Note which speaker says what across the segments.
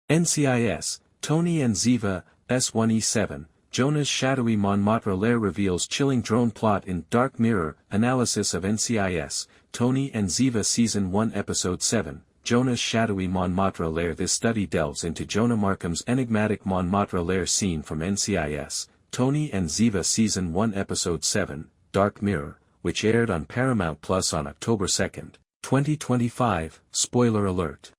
Speaker 1: NCIS, Tony and Ziva, S1E7, Jonah's shadowy Montmartre Lair reveals chilling drone plot in Dark Mirror, analysis of NCIS, Tony and Ziva Season 1 Episode 7, Jonah's shadowy Montmartre Lair. This study delves into Jonah Markham's enigmatic Montmartre Lair scene from NCIS, Tony and Ziva Season 1 Episode 7, Dark Mirror, which aired on Paramount Plus on October 2, 2025, spoiler alert.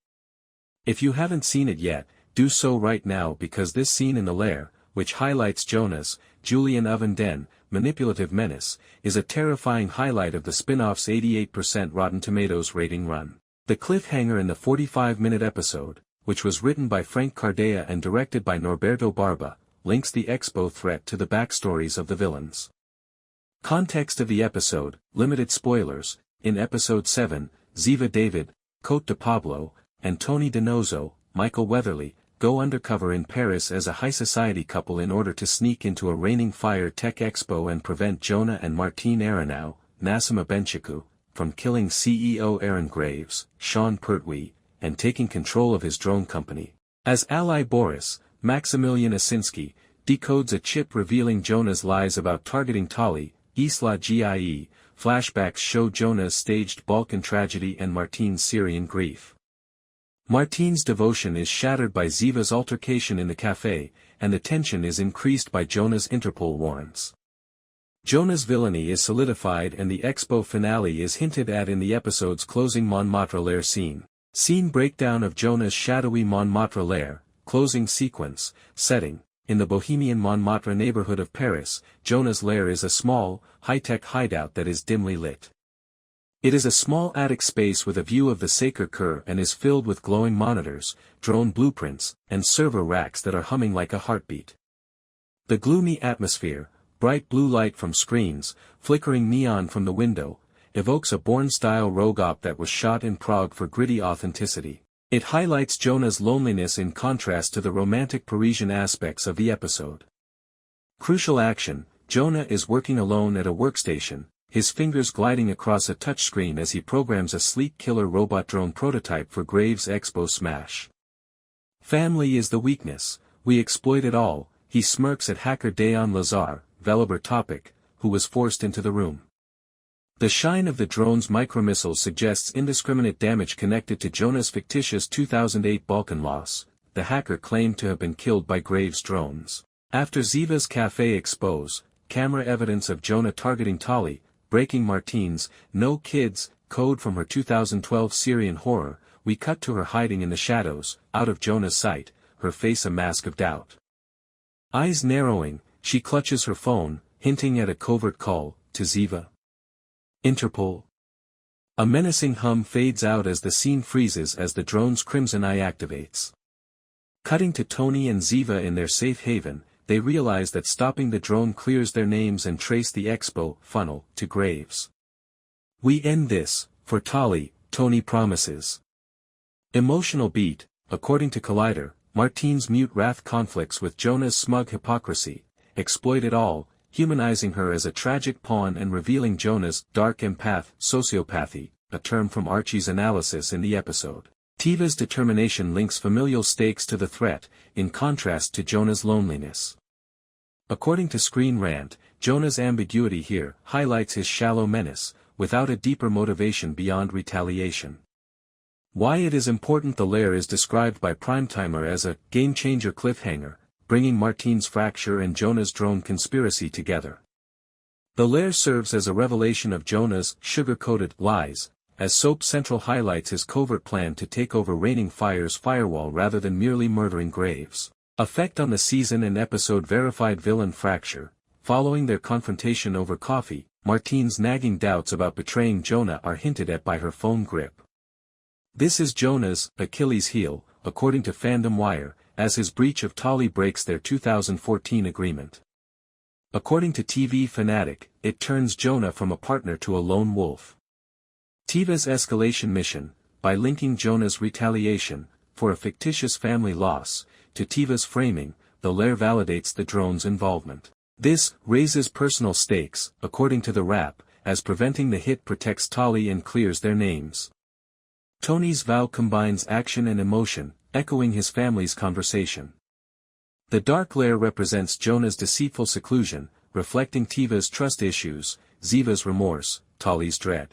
Speaker 1: If you haven't seen it yet, do so right now because this scene in the Lair, which highlights Jonah's, Julian Oven manipulative menace, is a terrifying highlight of the spin-off's 88% Rotten Tomatoes rating run. The cliffhanger in the 45-minute episode, which was written by Frank Cardea and directed by Norberto Barba, links the expo threat to the backstories of the villains. Context of the episode, limited spoilers. In Episode 7, Ziva David, Cote de Pablo, and Tony Donoso, Michael Weatherly, go undercover in Paris as a high-society couple in order to sneak into a reigning fire tech expo and prevent Jonah and Martine Aronau, Nassima Benchiku, from killing CEO Aaron Graves, Sean Pertwee, and taking control of his drone company. As ally Boris, Maximilian Asinski, decodes a chip revealing Jonah's lies about targeting Tali, Isla Gie, flashbacks show Jonah's staged Balkan tragedy and Martine's Syrian grief. Martine's devotion is shattered by Ziva's altercation in the cafe, and the tension is increased by Jonah's Interpol warrants. Jonah's villainy is solidified and the expo finale is hinted at in the episode's closing Montmartre Lair scene. Scene breakdown of Jonah's shadowy Montmartre Lair, closing sequence, setting. In the bohemian Montmartre neighborhood of Paris, Jonah's lair is a small, high-tech hideout that is dimly lit. It is a small attic space with a view of the Sacré-Cœur and is filled with glowing monitors, drone blueprints, and server racks that are humming like a heartbeat. The gloomy atmosphere, bright blue light from screens, flickering neon from the window, evokes a Bourne-style rogue op that was shot in Prague for gritty authenticity. It highlights Jonah's loneliness in contrast to the romantic Parisian aspects of the episode. Crucial action, Jonah is working alone at a workstation, his fingers gliding across a touchscreen as he programs a sleek killer robot drone prototype for Graves' Expo smash. Family is the weakness, we exploit it all, he smirks at hacker Dayon Lazar, Veliber Topic, who was forced into the room. The shine of the drone's micromissiles suggests indiscriminate damage connected to Jonah's fictitious 2008 Balkan loss. The hacker claimed to have been killed by Graves' drones. After Ziva's cafe expose, camera evidence of Jonah targeting Tali, breaking Martine's "No Kids" code from her 2012 Syrian horror, we cut to her hiding in the shadows, out of Jonah's sight, her face a mask of doubt. Eyes narrowing, she clutches her phone, hinting at a covert call, to Ziva. Interpol. A menacing hum fades out as the scene freezes as the drone's crimson eye activates. Cutting to Tony and Ziva in their safe haven, they realize that stopping the drone clears their names and trace the expo funnel to Graves. We end this, for Tali, Tony promises. Emotional beat, according to Collider, Martine's mute wrath conflicts with Jonah's smug hypocrisy, exploit it all, humanizing her as a tragic pawn and revealing Jonah's dark empath, sociopathy, a term from Archie's analysis in the episode. Tiva's determination links familial stakes to the threat, in contrast to Jonah's loneliness. According to Screen Rant, Jonah's ambiguity here highlights his shallow menace, without a deeper motivation beyond retaliation. Why it is important. The Lair is described by Primetimer as a game-changer cliffhanger, bringing Martine's fracture and Jonah's drone conspiracy together. The Lair serves as a revelation of Jonah's sugar-coated lies, as Soap Central highlights his covert plan to take over Reigning Fire's firewall rather than merely murdering Graves. Effect on the season and episode. Verified villain fracture. Following their confrontation over coffee, Martine's nagging doubts about betraying Jonah are hinted at by her phone grip. This is Jonah's Achilles heel, according to Fandom Wire, as his breach of Tali breaks their 2014 agreement. According to TV Fanatic, it turns Jonah from a partner to a lone wolf. Tiva's escalation mission, by linking Jonah's retaliation, for a fictitious family loss, to Tiva's framing, the Lair validates the drone's involvement. This raises personal stakes, according to the Wrap, as preventing the hit protects Tali and clears their names. Tony's vow combines action and emotion, echoing his family's conversation. The dark lair represents Jonah's deceitful seclusion, reflecting Tiva's trust issues, Ziva's remorse, Tali's dread.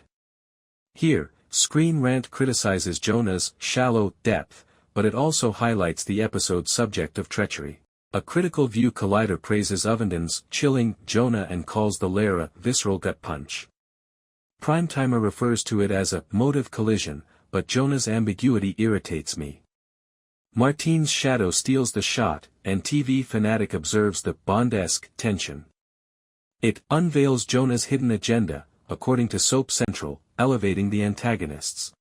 Speaker 1: Here, Screen Rant criticizes Jonah's shallow depth, but it also highlights the episode's subject of treachery. A critical view collider praises Ovenden's chilling Jonah and calls the lair a visceral gut punch. Primetimer refers to it as a motive collision, but Jonah's ambiguity irritates me. Martine's shadow steals the shot, and TV fanatic observes the Bond-esque tension. It unveils Jonah's hidden agenda, according to Soap Central, elevating the antagonists.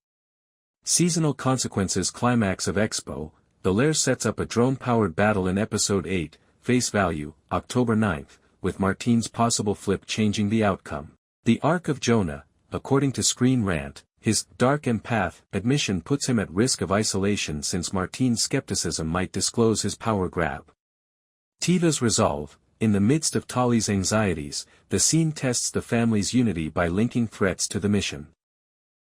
Speaker 1: Seasonal consequences climax of Expo, the Lair sets up a drone-powered battle in Episode 8, Face Value, October 9th, with Martine's possible flip changing the outcome. The arc of Jonah, according to Screen Rant, his dark empath admission puts him at risk of isolation since Martine's skepticism might disclose his power grab. Tiva's resolve, in the midst of Tali's anxieties, the scene tests the family's unity by linking threats to the mission.